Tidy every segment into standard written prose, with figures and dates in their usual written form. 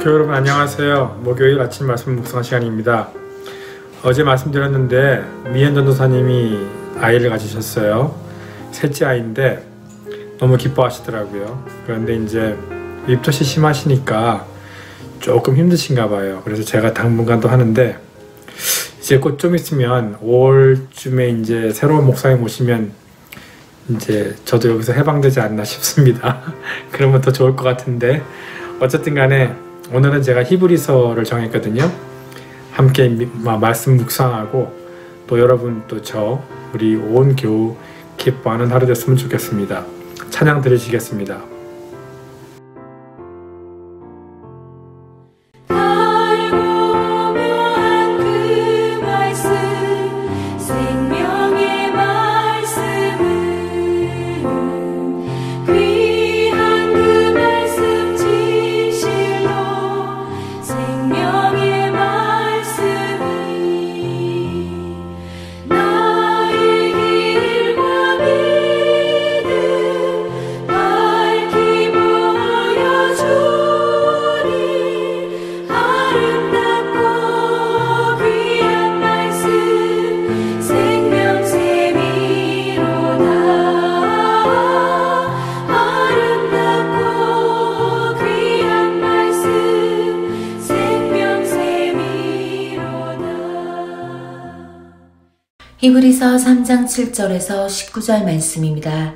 교회 여러분 안녕하세요. 목요일 아침 말씀 묵상 시간입니다. 어제 말씀드렸는데 미연 전도사님이 아이를 가지셨어요. 셋째 아이인데 너무 기뻐하시더라고요. 그런데 이제 입덧이 심하시니까 조금 힘드신가 봐요. 그래서 제가 당분간도 하는데 이제 곧 좀 있으면 5월쯤에 이제 새로운 목사님 오시면 이제 저도 여기서 해방되지 않나 싶습니다. 그러면 더 좋을 것 같은데 어쨌든 간에 오늘은 제가 히브리서를 정했거든요. 함께 말씀 묵상하고 또 여러분 또 저 우리 온 교우 기뻐하는 하루 됐으면 좋겠습니다. 찬양 드리시겠습니다. 히브리서 3장 7절에서 19절 말씀입니다.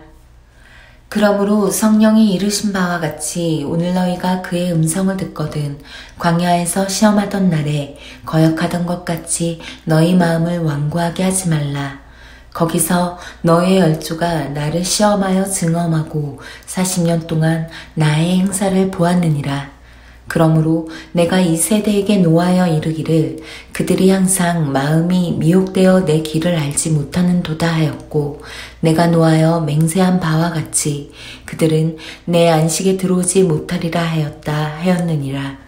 그러므로 성령이 이르신 바와 같이 오늘 너희가 그의 음성을 듣거든 광야에서 시험하던 날에 거역하던 것 같이 너희 마음을 완고하게 하지 말라. 거기서 너의 열조가 나를 시험하여 증언하고 40년 동안 나의 행사를 보았느니라. 그러므로 내가 이 세대에게 노하여 이르기를 그들이 항상 마음이 미혹되어 내 길을 알지 못하는도다 하였고 내가 노하여 맹세한 바와 같이 그들은 내 안식에 들어오지 못하리라 하였느니라.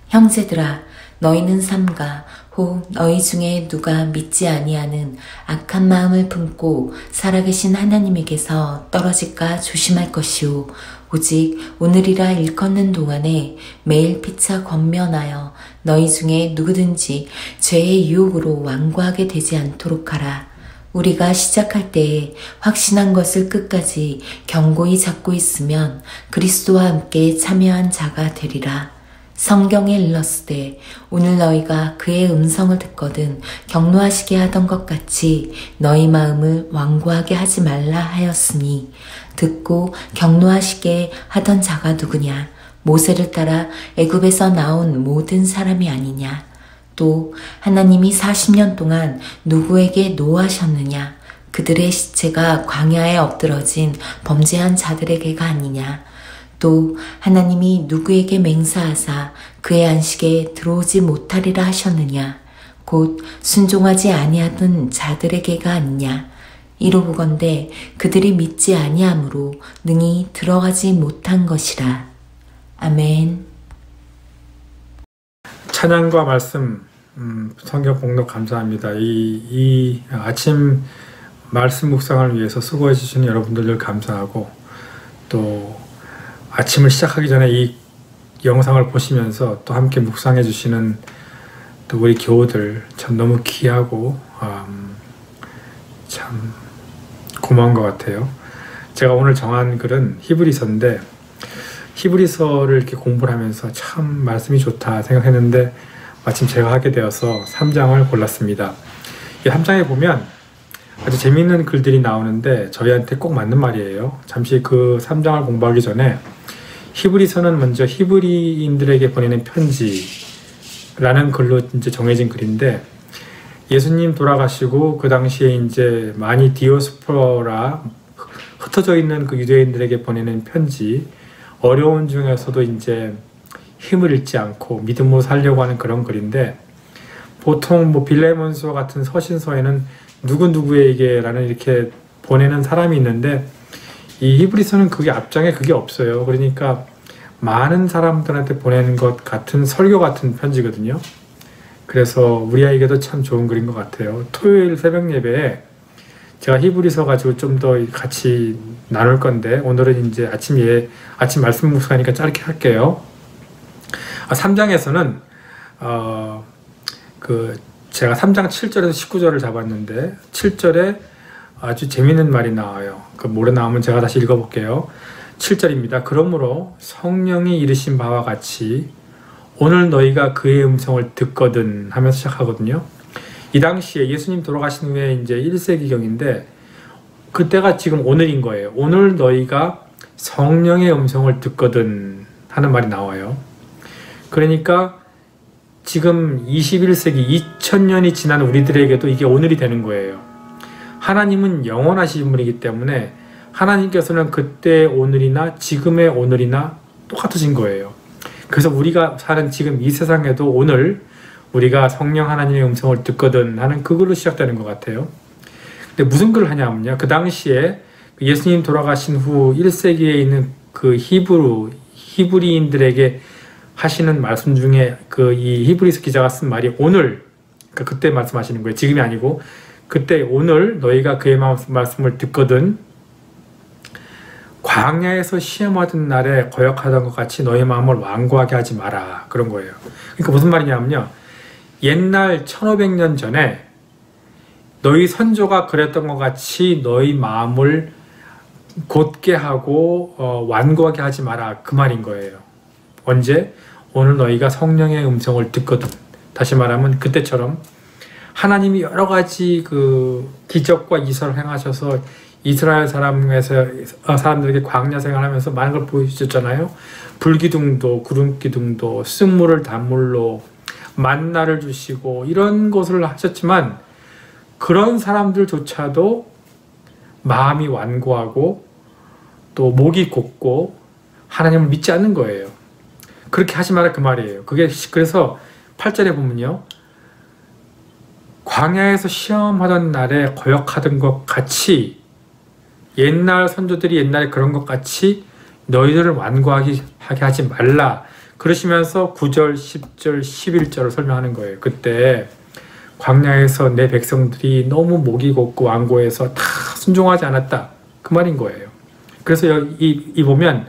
형제들아 너희는 삼가 혹 너희 중에 누가 믿지 아니하는 악한 마음을 품고 살아계신 하나님에게서 떨어질까 조심할 것이오. 오직 오늘이라 일컫는 동안에 매일 피차 권면하여 너희 중에 누구든지 죄의 유혹으로 완고하게 되지 않도록 하라. 우리가 시작할 때에 확신한 것을 끝까지 견고히 잡고 있으면 그리스도와 함께 참여한 자가 되리라. 성경에 일렀으되 오늘 너희가 그의 음성을 듣거든 격노하시게 하던 것 같이 너희 마음을 완고하게 하지 말라 하였으니 듣고 격노하시게 하던 자가 누구냐? 모세를 따라 애굽에서 나온 모든 사람이 아니냐? 또 하나님이 40년 동안 누구에게 노하셨느냐? 그들의 시체가 광야에 엎드러진 범죄한 자들에게가 아니냐? 또 하나님이 누구에게 맹세하사 그의 안식에 들어오지 못하리라 하셨느냐? 곧 순종하지 아니하던 자들에게가 아니냐? 이로보건대 그들이 믿지 아니하므로 능히 들어가지 못한 것이라. 아멘. 찬양과 말씀 성경 공독 감사합니다. 이 아침 말씀 묵상을 위해서 수고해 주시는 여러분들 감사하고 또 아침을 시작하기 전에 이 영상을 보시면서 또 함께 묵상해 주시는 또 우리 교우들 참 너무 귀하고 참 고마운 것 같아요. 제가 오늘 정한 글은 히브리서인데 히브리서를 이렇게 공부를 하면서 참 말씀이 좋다 생각했는데 마침 제가 하게 되어서 3장을 골랐습니다. 이 3장에 보면 아주 재미있는 글들이 나오는데 저희한테 꼭 맞는 말이에요. 잠시 그 3장을 공부하기 전에 히브리서는 먼저 히브리인들에게 보내는 편지라는 글로 이제 정해진 글인데 예수님 돌아가시고 그 당시에 이제 많이 디오스포라 흩어져 있는 그 유대인들에게 보내는 편지, 어려운 중에서도 이제 힘을 잃지 않고 믿음으로 살려고 하는 그런 글인데 보통 뭐 빌레몬서 같은 서신서에는 누구누구에게라는 이렇게 보내는 사람이 있는데 이 히브리서는 그게 앞장에 그게 없어요. 그러니까 많은 사람들한테 보내는 것 같은 설교 같은 편지거든요. 그래서 우리에게도 참 좋은 글인 것 같아요. 토요일 새벽 예배에 제가 히브리서 가지고 좀 더 같이 나눌 건데 오늘은 이제 아침 말씀 묵상하니까 짧게 할게요. 3장에서는 제가 3장 7절에서 19절을 잡았는데 7절에 아주 재미있는 말이 나와요. 모래 나오면 제가 다시 읽어볼게요. 7절입니다. 그러므로 성령이 이르신 바와 같이 오늘 너희가 그의 음성을 듣거든 하면서 시작하거든요. 이 당시에 예수님 돌아가신 후에 이제 1세기경인데 그때가 지금 오늘인 거예요. 오늘 너희가 성령의 음성을 듣거든 하는 말이 나와요. 그러니까 지금 21세기 2000년이 지난 우리들에게도 이게 오늘이 되는 거예요. 하나님은 영원하신 분이기 때문에 하나님께서는 그때의 오늘이나 지금의 오늘이나 똑같으신 거예요. 그래서 우리가 사는 지금 이 세상에도 오늘 우리가 성령 하나님의 음성을 듣거든 하는 그걸로 시작되는 것 같아요. 근데 무슨 글을 하냐면요. 그 당시에 예수님 돌아가신 후 1세기에 있는 그 히브리인들에게 하시는 말씀 중에 이 히브리서 기자가 쓴 말이 오늘, 그때 말씀하시는 거예요. 지금이 아니고 그때 오늘 너희가 그의 말씀을 듣거든 광야에서 시험하던 날에 거역하던 것 같이 너희 마음을 완고하게 하지 마라. 그런 거예요. 그러니까 무슨 말이냐면요. 옛날 1500년 전에 너희 선조가 그랬던 것 같이 너희 마음을 곧게 하고 완고하게 하지 마라. 그 말인 거예요. 언제? 오늘 너희가 성령의 음성을 듣거든. 다시 말하면 그때처럼 하나님이 여러 가지 기적과 이설을 행하셔서 이스라엘 사람들에게 광야 생활하면서 많은 걸 보여주셨잖아요. 불기둥도 구름기둥도 쓴물을 단물로 만나를 주시고 이런 것을 하셨지만 그런 사람들조차도 마음이 완고하고 또 목이 곧고 하나님을 믿지 않는 거예요. 그렇게 하지 마라 그 말이에요. 그래서 8절에 보면요. 광야에서 시험하던 날에 거역하던 것 같이 옛날 선조들이 옛날에 그런 것 같이 너희들을 완고하게 하지 말라. 그러시면서 9절, 10절, 11절을 설명하는 거예요. 그때 광야에서 내 백성들이 너무 목이 곧고 완고해서 다 순종하지 않았다. 그 말인 거예요. 그래서 이 보면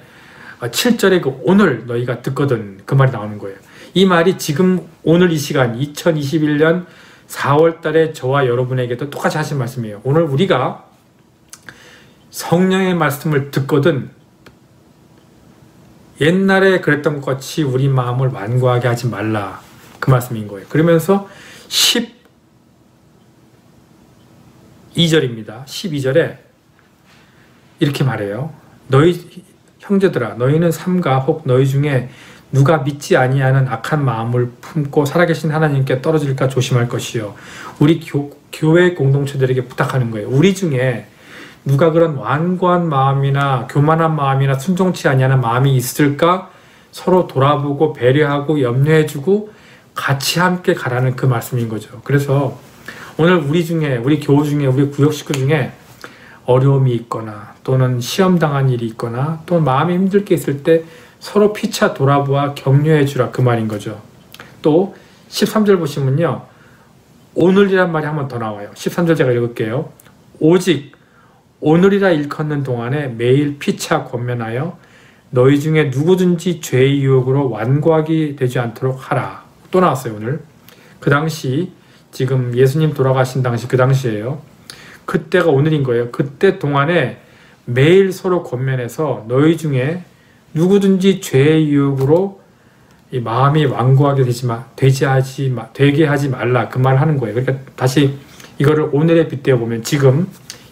7절에 오늘 너희가 듣거든 그 말이 나오는 거예요. 이 말이 지금 오늘 이 시간 2021년 4월 달에 저와 여러분에게도 똑같이 하신 말씀이에요. 오늘 우리가 성령의 말씀을 듣거든 옛날에 그랬던 것 같이 우리 마음을 완고하게 하지 말라. 그 말씀인 거예요. 그러면서 12절입니다. 12절에 이렇게 말해요. 너희 형제들아 너희는 삼가 혹 너희 중에 누가 믿지 아니하는 악한 마음을 품고 살아계신 하나님께 떨어질까 조심할 것이요. 우리 교회 공동체들에게 부탁하는 거예요. 우리 중에 누가 그런 완고한 마음이나 교만한 마음이나 순종치 아니하는 마음이 있을까 서로 돌아보고 배려하고 염려해주고 같이 함께 가라는 그 말씀인 거죠. 그래서 오늘 우리 교우 중에 우리 구역 식구 중에 어려움이 있거나 또는 시험당한 일이 있거나 또 마음이 힘들게 있을 때 서로 피차 돌아보아 격려해 주라 그 말인 거죠. 또 13절 보시면요. 오늘이란 말이 한 번 더 나와요. 13절 제가 읽을게요. 오직 오늘이라 일컫는 동안에 매일 피차 권면하여 너희 중에 누구든지 죄의 유혹으로 완고하게 되지 않도록 하라. 또 나왔어요 오늘. 그 당시 지금 예수님 돌아가신 당시 그 당시예요. 그때가 오늘인 거예요. 그때 동안에 매일 서로 권면해서 너희 중에 누구든지 죄의 유혹으로 이 마음이 완고하게 되게 하지 말라 그 말을 하는 거예요. 그러니까 다시 이거를 오늘에 빗대어 보면 지금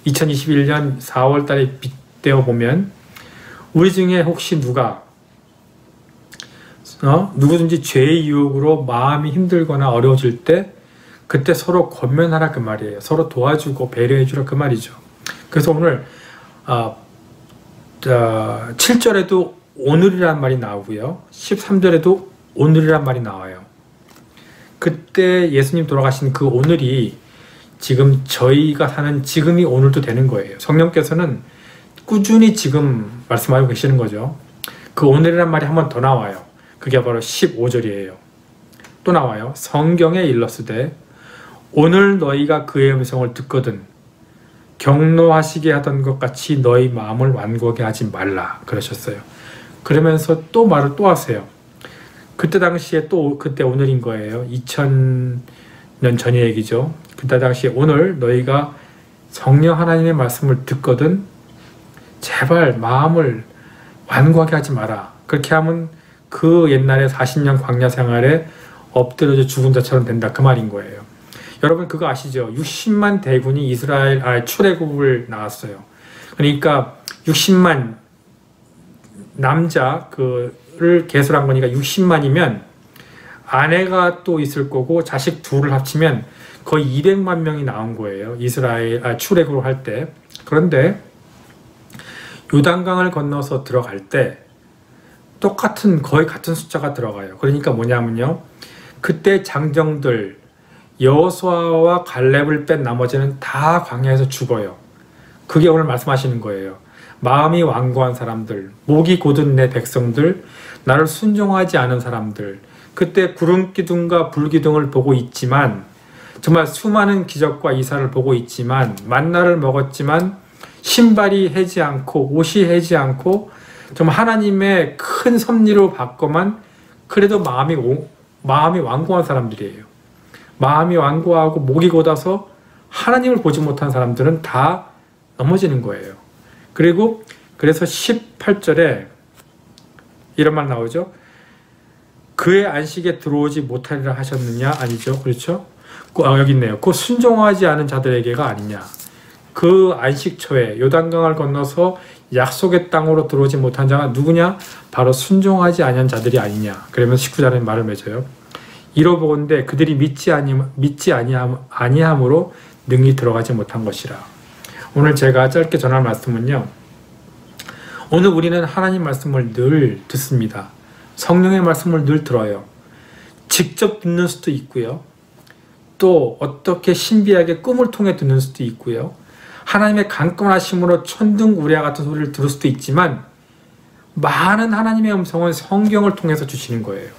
2021년 4월 달에 빗대어 보면 우리 중에 혹시 누구든지 죄의 유혹으로 마음이 힘들거나 어려워질 때 그때 서로 권면하라 그 말이에요. 서로 도와주고 배려해주라 그 말이죠. 그래서 오늘 7절에도 오늘이란 말이 나오고요. 13절에도 오늘이란 말이 나와요. 그때 예수님 돌아가신 그 오늘이 지금 저희가 사는 지금이 오늘도 되는 거예요. 성령께서는 꾸준히 지금 말씀하고 계시는 거죠. 그 오늘이란 말이 한 번 더 나와요. 그게 바로 15절이에요. 또 나와요. 성경에 일렀으되 오늘 너희가 그의 음성을 듣거든 경노하시게 하던 것 같이 너희 마음을 완고하게 하지 말라 그러셨어요. 그러면서 또 말을 또 하세요. 그때 당시에 또 그때 오늘인 거예요. 2000년 전의 얘기죠. 그때 당시에 오늘 너희가 성령 하나님의 말씀을 듣거든 제발 마음을 완고하게 하지 마라. 그렇게 하면 그 옛날에 40년 광야 생활에 엎드려져 죽은 자처럼 된다. 그 말인 거예요. 여러분 그거 아시죠? 60만 대군이 출애굽을 나왔어요. 그러니까 60만 남자 그를 계수한 거니까 60만이면 아내가 또 있을 거고 자식 둘을 합치면 거의 200만 명이 나온 거예요. 출애굽을 할 때. 그런데 요단강을 건너서 들어갈 때 거의 같은 숫자가 들어가요. 그러니까 뭐냐면요. 그때 장정들 여호수아와 갈렙을 뺀 나머지는 다 광야에서 죽어요. 그게 오늘 말씀하시는 거예요. 마음이 완고한 사람들, 목이 곧은 내 백성들, 나를 순종하지 않은 사람들, 그때 구름 기둥과 불 기둥을 보고 있지만 정말 수많은 기적과 이사를 보고 있지만 만나를 먹었지만 신발이 해지 않고 옷이 해지 않고 정말 하나님의 큰 섭리로 받고만 그래도 마음이 완고한 사람들이에요. 마음이 완고하고 목이 곧아서 하나님을 보지 못한 사람들은 다 넘어지는 거예요. 그래서 18절에 이런 말 나오죠. 그의 안식에 들어오지 못하리라 하셨느냐? 아니죠. 그렇죠? 여기 있네요. 그 순종하지 않은 자들에게가 아니냐. 그 안식처에 요단강을 건너서 약속의 땅으로 들어오지 못한 자가 누구냐? 바로 순종하지 않은 자들이 아니냐. 그러면서 19절에 말을 맺어요. 이로보건대 그들이 믿지 아니함으로 능히 들어가지 못한 것이라. 오늘 제가 짧게 전할 말씀은요. 오늘 우리는 하나님 말씀을 늘 듣습니다. 성령의 말씀을 늘 들어요. 직접 듣는 수도 있고요. 또 어떻게 신비하게 꿈을 통해 듣는 수도 있고요. 하나님의 강권하심으로 천둥우리와 같은 소리를 들을 수도 있지만 많은 하나님의 음성은 성경을 통해서 주시는 거예요.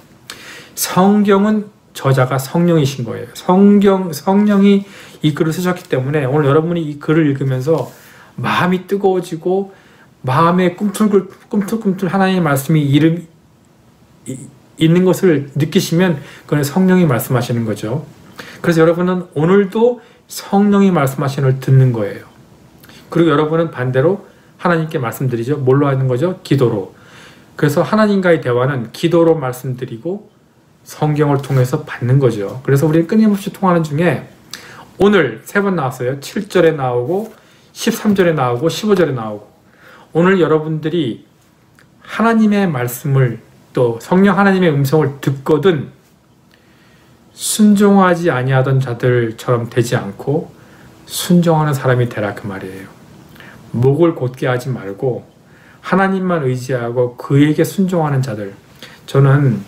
성경은 저자가 성령이신 거예요. 성령이 이 글을 쓰셨기 때문에 오늘 여러분이 이 글을 읽으면서 마음이 뜨거워지고 마음에 꿈틀꿈틀 하나님의 말씀이 있는 것을 느끼시면 그건 성령이 말씀하시는 거죠. 그래서 여러분은 오늘도 성령이 말씀하시는 걸 듣는 거예요. 그리고 여러분은 반대로 하나님께 말씀드리죠. 뭘로 하는 거죠? 기도로. 그래서 하나님과의 대화는 기도로 말씀드리고 성경을 통해서 받는 거죠. 그래서 우리는 끊임없이 통하는 중에 오늘 3번 나왔어요. 7절에 나오고 13절에 나오고 15절에 나오고 오늘 여러분들이 하나님의 말씀을 또 성령 하나님의 음성을 듣거든 순종하지 아니하던 자들처럼 되지 않고 순종하는 사람이 되라 그 말이에요. 목을 곧게 하지 말고 하나님만 의지하고 그에게 순종하는 자들. 저는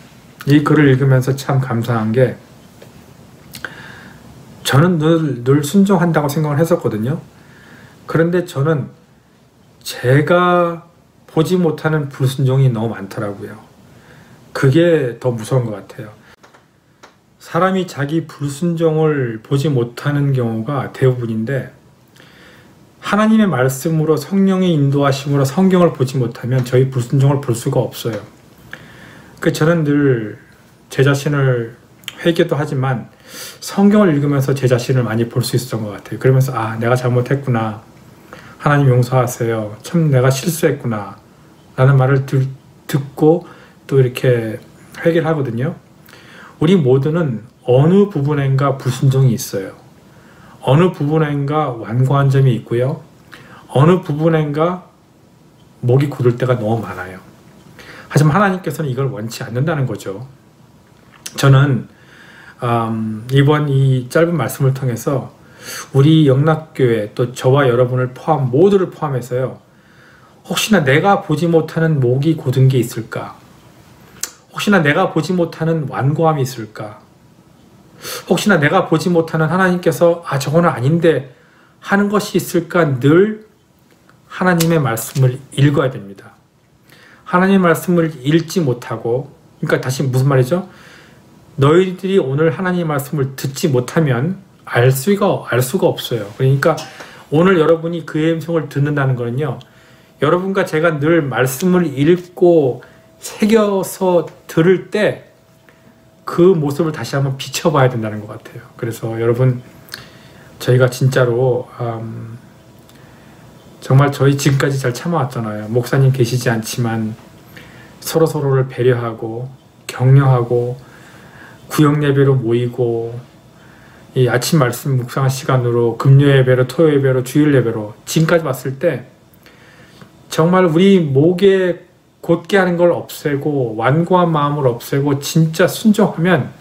이 글을 읽으면서 참 감사한 게 저는 늘 순종한다고 생각을 했었거든요. 그런데 저는 제가 보지 못하는 불순종이 너무 많더라고요. 그게 더 무서운 것 같아요. 사람이 자기 불순종을 보지 못하는 경우가 대부분인데 하나님의 말씀으로 성령의 인도하심으로 성경을 보지 못하면 저희 불순종을 볼 수가 없어요. 저는 늘 제 자신을 회개도 하지만 성경을 읽으면서 제 자신을 많이 볼 수 있었던 것 같아요. 그러면서 내가 잘못했구나. 하나님 용서하세요. 참 내가 실수했구나. 라는 말을 듣고 또 이렇게 회개를 하거든요. 우리 모두는 어느 부분엔가 불순종이 있어요. 어느 부분엔가 완고한 점이 있고요. 어느 부분엔가 목이 굳을 때가 너무 많아요. 하지만 하나님께서는 이걸 원치 않는다는 거죠. 저는 이번 이 짧은 말씀을 통해서 우리 영락교회 또 저와 여러분을 모두를 포함해서요. 혹시나 내가 보지 못하는 목이 곧은 게 있을까? 혹시나 내가 보지 못하는 완고함이 있을까? 혹시나 내가 보지 못하는 하나님께서 저거는 아닌데 하는 것이 있을까? 늘 하나님의 말씀을 읽어야 됩니다. 하나님의 말씀을 읽지 못하고 그러니까 다시 무슨 말이죠? 너희들이 오늘 하나님의 말씀을 듣지 못하면 알 수가 없어요. 그러니까 오늘 여러분이 그의 음성을 듣는다는 거는요. 여러분과 제가 늘 말씀을 읽고 새겨서 들을 때 그 모습을 다시 한번 비춰봐야 된다는 것 같아요. 그래서 여러분, 저희가 진짜로 정말 저희 지금까지 잘 참아왔잖아요. 목사님 계시지 않지만 서로서로를 배려하고 격려하고 구역 예배로 모이고 이 아침 말씀 묵상한 시간으로 금요 예배로 토요 예배로 주일 예배로 지금까지 봤을 때 정말 우리 목에 곧게 하는 걸 없애고 완고한 마음을 없애고 진짜 순종하면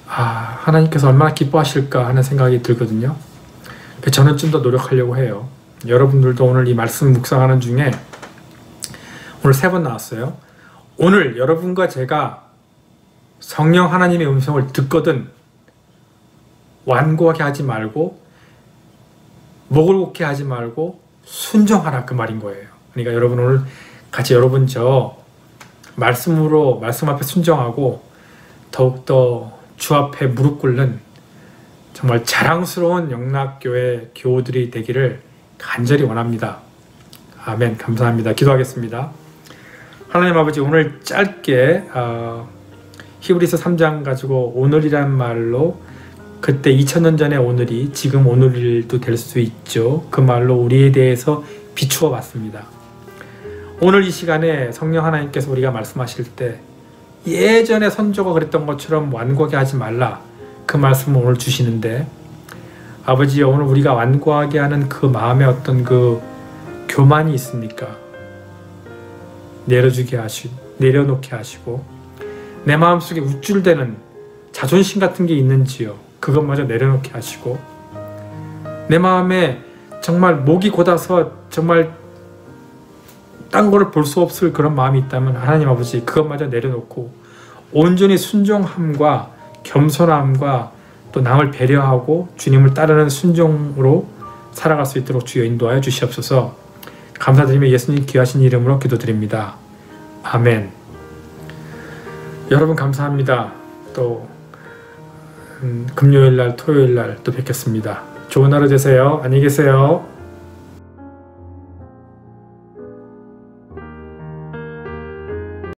하나님께서 얼마나 기뻐하실까 하는 생각이 들거든요. 저는 좀 더 노력하려고 해요. 여러분들도 오늘 이 말씀 묵상하는 중에 오늘 3번 나왔어요. 오늘 여러분과 제가 성령 하나님의 음성을 듣거든 완고하게 하지 말고 목을 곧게 하지 말고 순종하라, 그 말인 거예요. 그러니까 여러분 오늘 같이 여러분 저 말씀 앞에 순종하고 더욱더 주 앞에 무릎 꿇는 정말 자랑스러운 영락교회 교우들이 되기를 간절히 원합니다. 아멘. 감사합니다. 기도하겠습니다. 하나님 아버지, 오늘 짧게 히브리서 3장 가지고 오늘이란 말로 그때 2000년 전의 오늘이 지금 오늘도 될 수 있죠. 그 말로 우리에 대해서 비추어 봤습니다. 오늘 이 시간에 성령 하나님께서 우리가 말씀하실 때 예전에 선조가 그랬던 것처럼 완고하게 하지 말라, 그 말씀을 오늘 주시는데 아버지, 오늘 우리가 완고하게 하는 그 마음에 어떤 그 교만이 있습니까? 내려놓게 하시고 내 마음속에 우쭐대는 자존심 같은 게 있는지요, 그것마저 내려놓게 하시고 내 마음에 정말 목이 곧아서 정말 딴 거를 볼 수 없을 그런 마음이 있다면 하나님 아버지, 그것마저 내려놓고 온전히 순종함과 겸손함과 또 남을 배려하고 주님을 따르는 순종으로 살아갈 수 있도록 주여 인도하여 주시옵소서. 감사드리며 예수님 귀하신 이름으로 기도드립니다. 아멘. 여러분 감사합니다. 또 금요일날 토요일날 또 뵙겠습니다. 좋은 하루 되세요. 안녕히 계세요.